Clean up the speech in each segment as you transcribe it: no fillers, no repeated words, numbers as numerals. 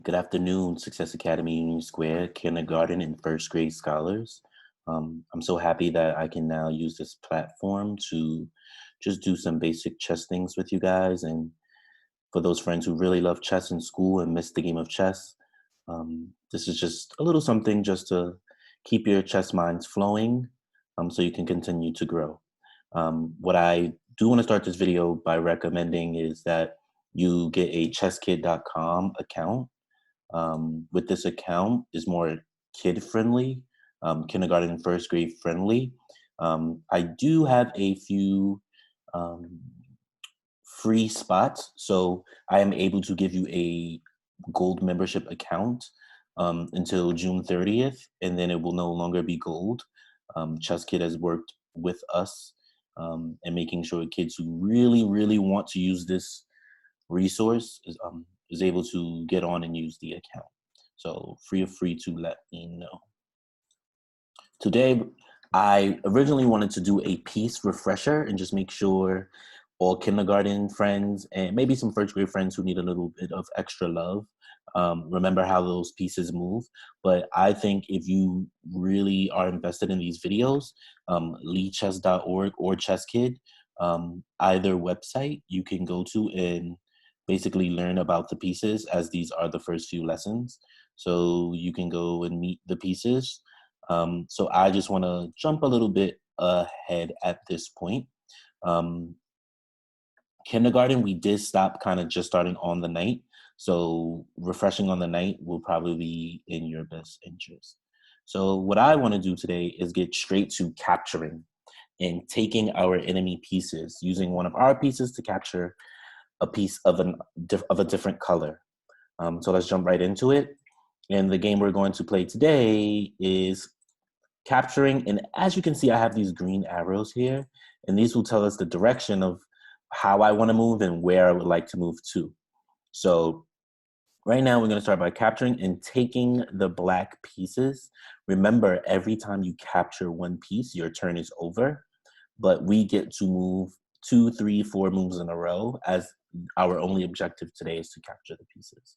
Good afternoon, Success Academy Union Square, kindergarten and first grade scholars. I'm so happy that I can now use this platform to just do some basic chess things with you guys. And for those friends who really love chess in school and miss the game of chess, this is just a little something just to keep your chess minds flowing so you can continue to grow. What I do want to start this video by recommending is that you get a chesskid.com account. With this account is more kid friendly, kindergarten and first grade friendly. I do have a few um, free spots, so I am able to give you a gold membership account until June 30th, and then it will no longer be gold. Chess Kid has worked with us and making sure kids who really want to use this resource is able to get on and use the account. So feel free to let me know. Today, I originally wanted to do a piece refresher and just make sure all kindergarten friends and maybe some first grade friends who need a little bit of extra love remember how those pieces move. But I think if you really are invested in these videos, leechess.org or ChessKid, either website you can go to and basically learn about the pieces, as these are the first few lessons. So you can go and meet the pieces. So I just want to jump a little bit ahead at this point. Um, Kindergarten, we did stop kind of just starting on the night. So refreshing on the night will probably be in your best interest. So what I want to do today is get straight to capturing and taking our enemy pieces, using one of our pieces to capture a piece of a different color. So let's jump right into it. And the game we're going to play today is capturing. And as you can see, I have these green arrows here, and these will tell us the direction of how I want to move and where I would like to move to. So right now we're going to start by capturing and taking the black pieces. Remember, every time you capture one piece, your turn is over, but we get to move 2, 3, 4 moves in a row, as our only objective today is to capture the pieces.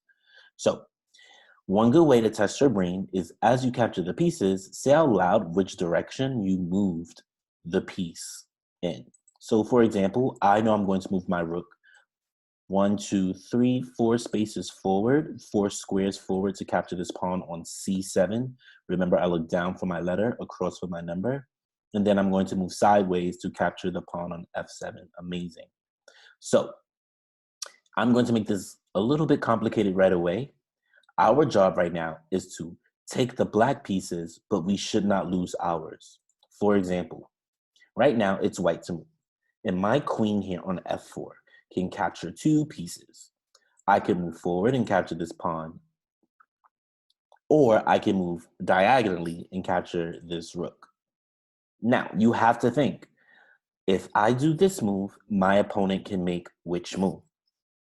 So one good way to test your brain is, as you capture the pieces, say out loud which direction you moved the piece in. So for example, I know I'm going to move my rook 1, 2, 3, 4 spaces forward, 4 squares forward to capture this pawn on C7. Remember, I look down for my letter, across for my number, and then I'm going to move sideways to capture the pawn on F7. Amazing. So I'm going to make this a little bit complicated right away. Our job right now is to take the black pieces, but we should not lose ours. For example, right now it's white to move, and my queen here on F4 can capture 2 pieces. I can move forward and capture this pawn, or I can move diagonally and capture this rook. Now, you have to think, if I do this move, my opponent can make which move?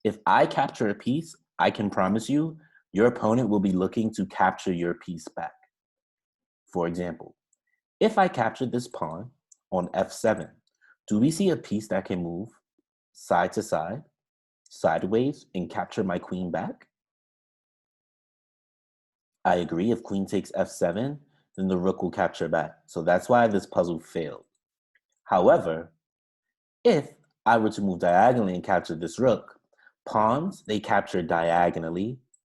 If I capture a piece, I can promise you, your opponent will be looking to capture your piece back. For example, if I capture this pawn on F7, do we see a piece that can move side to side, sideways, and capture my queen back? I agree. If queen takes F7, then the rook will capture back. So that's why this puzzle failed. However, if I were to move diagonally and capture this rook, pawns, they capture diagonally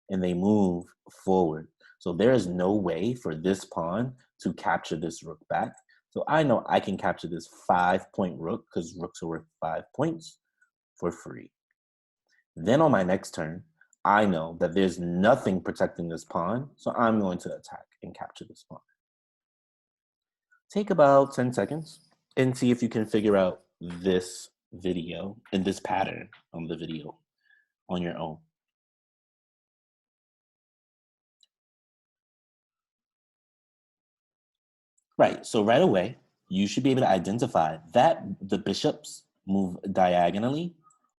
and they move forward. So there is no way for this pawn to capture this rook back. So I know I can capture this 5-point rook, because rooks are worth 5 points, for free. Then on my next turn, I know that there's nothing protecting this pawn, so I'm going to attack and capture this pawn. Take about 10 seconds and see if you can figure out this video and this pattern on the video on your own. Right, so right away, you should be able to identify that the bishops move diagonally.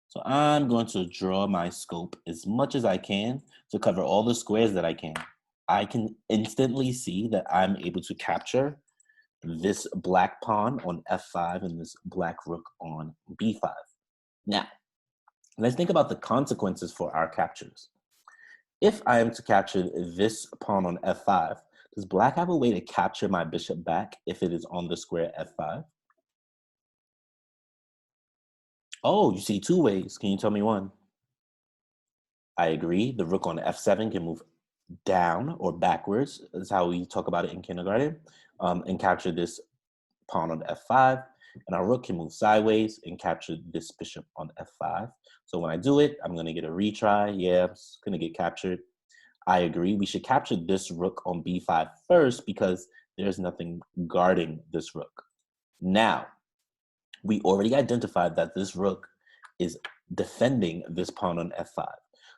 So I'm going to draw my scope as much as I can to cover all the squares that I can. I can instantly see that I'm able to capture this black pawn on F5 and this black rook on B5. Now, let's think about the consequences for our captures. If I am to capture this pawn on f5, does black have a way to capture my bishop back if it is on the square f5? Oh, you see two ways. Can you tell me one? I agree. The rook on f7 can move down or backwards. That's how we talk about it in kindergarten, and capture this pawn on f5. And our rook can move sideways and capture this bishop on f5. So when I do it, I'm going to get a retry. Yeah, it's going to get captured. I agree. We should capture this rook on b5 first because there's nothing guarding this rook. Now, we already identified that this rook is defending this pawn on f5.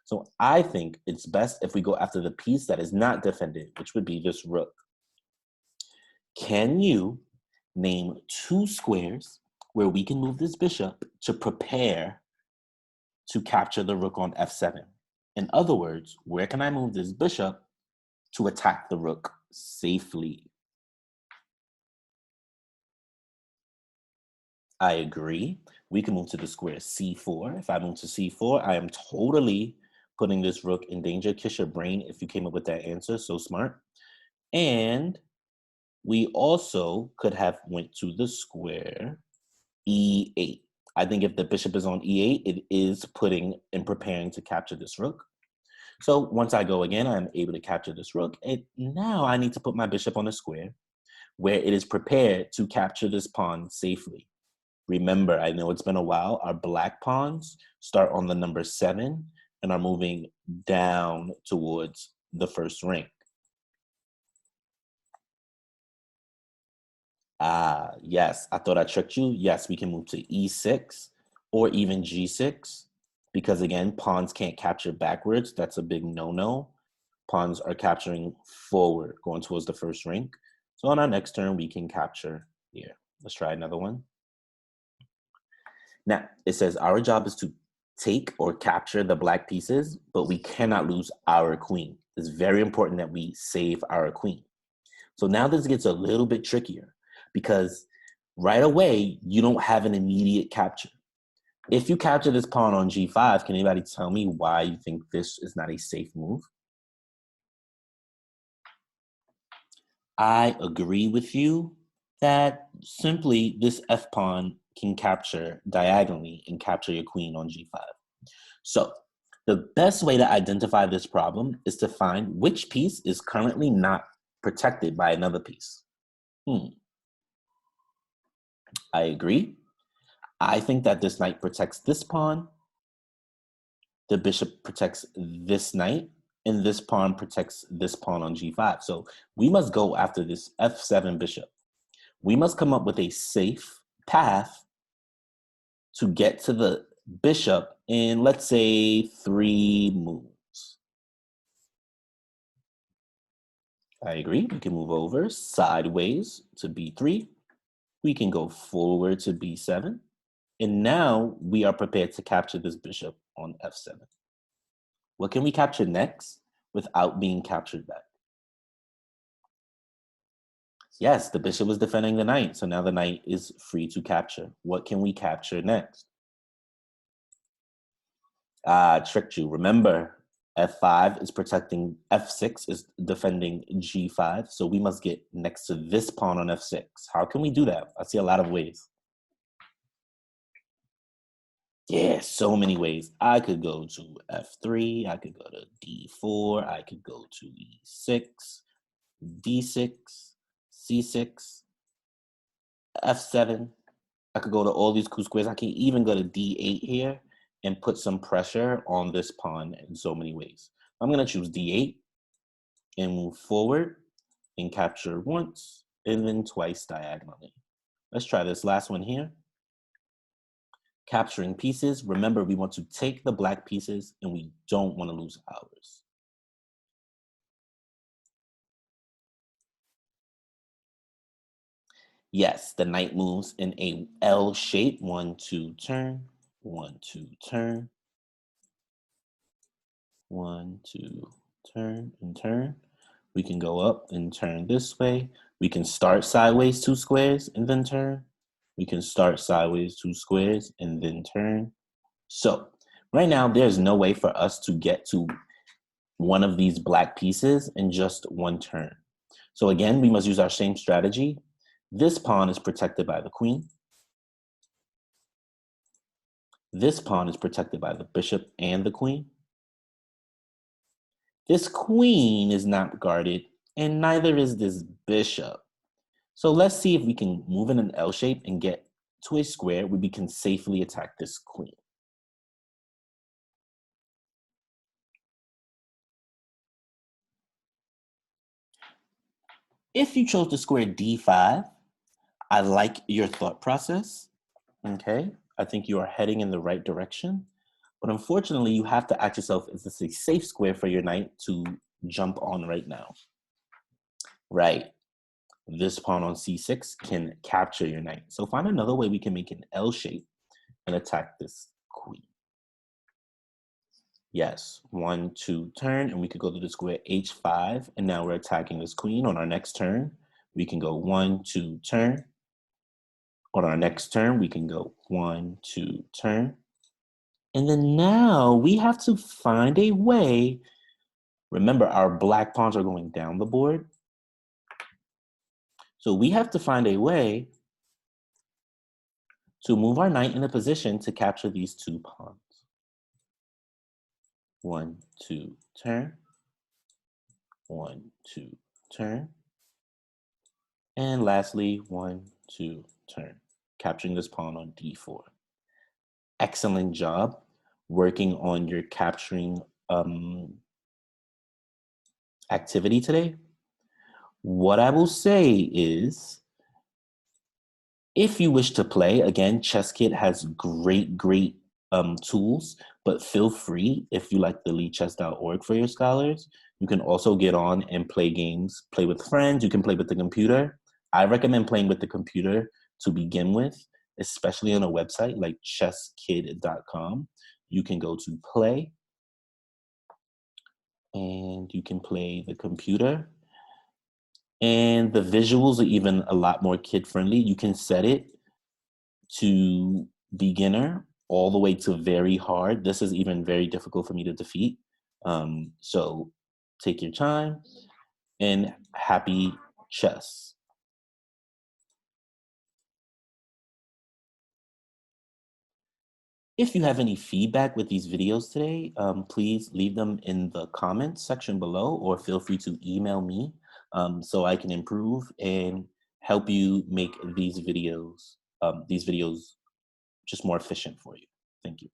So I think it's best if we go after the piece that is not defended, which would be this rook. Can you name two squares where we can move this bishop to prepare to capture the rook on f7? In other words, where can I move this bishop to attack the rook safely? I agree. We can move to the square c4. If I move to c4, I am totally putting this rook in danger. Kiss your brain if you came up with that answer. So smart. And we also could have went to the square e8. I think if the bishop is on e8, it is putting and preparing to capture this rook. So once I go again, I'm able to capture this rook. And now I need to put my bishop on a square where it is prepared to capture this pawn safely. Remember, I know it's been a while, our black pawns start on the number 7 and are moving down towards the first rank. Yes, I thought I tricked you. Yes, we can move to e6 or even g6 because, again, pawns can't capture backwards. That's a big no-no. Pawns are capturing forward, going towards the first rank. So on our next turn, we can capture here. Let's try another one. Now, it says our job is to take or capture the black pieces, but we cannot lose our queen. It's very important that we save our queen. So now this gets a little bit trickier because right away, you don't have an immediate capture. If you capture this pawn on g5, can anybody tell me why you think this is not a safe move? I agree with you that simply this f pawn can capture diagonally and capture your queen on g5. So the best way to identify this problem is to find which piece is currently not protected by another piece. I agree. I think that this knight protects this pawn, the bishop protects this knight, and this pawn protects this pawn on g5. So we must go after this f7 bishop. We must come up with a safe path to get to the bishop in, let's say, 3 moves. I agree. We can move over sideways to b3. We can go forward to b7. And now we are prepared to capture this bishop on f7. What can we capture next without being captured back? Yes, the bishop was defending the knight, so now the knight is free to capture. What can we capture next? Tricked you. Remember, f5 is protecting f6, is defending g5, so we must get next to this pawn on f6. How can we do that? I see a lot of ways. Yeah, so many ways. I could go to f3, I could go to d4, I could go to e6, d6, c6, f7. I could go to all these cool squares. I can even go to d8 here and put some pressure on this pawn in so many ways. I'm going to choose d8 and move forward and capture once and then twice diagonally. Let's try this last one here. Capturing pieces. Remember, we want to take the black pieces and we don't want to lose ours. Yes, the knight moves in a L shape. 1, 2, turn. 1, 2, turn. 1, 2, turn and turn. We can go up and turn this way. We can start sideways 2 squares and then turn. We can start sideways 2 squares and then turn. So right now, there's no way for us to get to one of these black pieces in just one turn. So again, we must use our same strategy. This pawn is protected by the queen. This pawn is protected by the bishop and the queen. This queen is not guarded, and neither is this bishop. So let's see if we can move in an L shape and get to a square where we can safely attack this queen. If you chose the square D5, I like your thought process, okay? I think you are heading in the right direction. But unfortunately, you have to ask yourself, is this a safe square for your knight to jump on right now? Right. This pawn on C6 can capture your knight. So find another way we can make an L shape and attack this queen. Yes, 1, 2, turn, and we could go to the square H5, and now we're attacking this queen. On our next turn, we can go 1, 2, turn. On our next turn, we can go 1, 2, turn. And then now we have to find a way. Remember, our black pawns are going down the board. So we have to find a way to move our knight in a position to capture these two pawns. 1, 2, turn. 1, 2, turn. And lastly, 1, 2, turn. Capturing this pawn on D4. Excellent job working on your capturing activity today. What I will say is, if you wish to play, again, ChessKit has great tools, but feel free, if you like the leadchess.org for your scholars, you can also get on and play games, play with friends, you can play with the computer. I recommend playing with the computer to begin with, especially on a website like chesskid.com. You can go to play, and you can play the computer. And the visuals are even a lot more kid-friendly. You can set it to beginner all the way to very hard. This is even very difficult for me to defeat. So take your time, and happy chess. If you have any feedback with these videos today, please leave them in the comments section below, or feel free to email me so I can improve and help you make these videos just more efficient for you. Thank you.